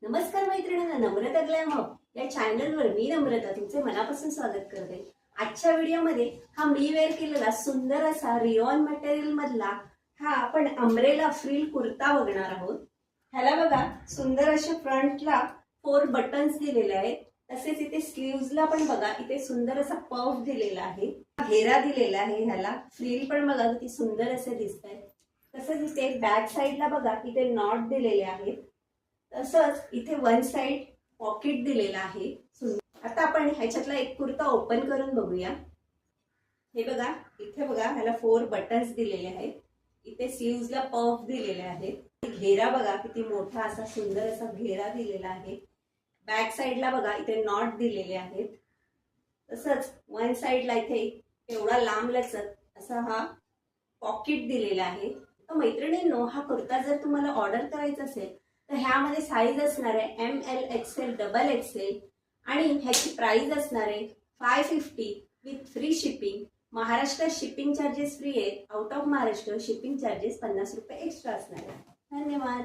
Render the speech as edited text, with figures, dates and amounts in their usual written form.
नमस्कार मैत्रिणींना, नम्रता glam hub या चॅनलवर मी नम्रता तुमचे मनापासून स्वागत करते। आजच्या व्हिडिओमध्ये हा मी वेअर केलेला सुंदर असा रियॉन मटेरियल मधला हा आपण अम्ब्रेला फ्रिल कुर्ता बघणार आहोत। ह्याला बघा सुंदर असे फ्रंटला 4 बटन्स दिलेले आहेत, तसेच इथे स्लीव्हजला पण बघा इथे सुंदर असा पफ दिलेला आहे, घेरा दिलेला आहे। ह्याला फ्रिल पण बघा किती सुंदर असे दिसत आहेत। तसेच इथे बॅक साइडला बघा इथे नॉट दिलेले आहेत, तसंच इथे वन साइड पॉकेट दिलेला आहे। आता आपण ह्याच्यातला एक कुर्ता ओपन करून बघूया। हे बघा इथे बघा ह्याला 4 बटन्स दिलेले आहेत, इथे स्लीव्हजला पफ दिलेले आहेत, घेरा बघा किती मोठा असा सुंदर असा घेरा दिलेला आहे। बॅक साइडला बघा इथे नॉट दिलेले आहेत, तसंच वन साइडला इथे एवढा लांब लचक असा हा पॉकेट दिलेला आहे। तर मैत्रिणींनो, हा कुर्ता जर तुम्हाला ऑर्डर करायचा असेल तर ह्यामध्ये साईज असणार आहे ML XL डबल XL आणि ह्याची प्राइस असणार आहे 550 with free shipping. Maharashtra shipping charges free आहेत, out of Maharashtra shipping charges 50 रुपये एक्स्ट्रा असणार आहे। धन्यवाद।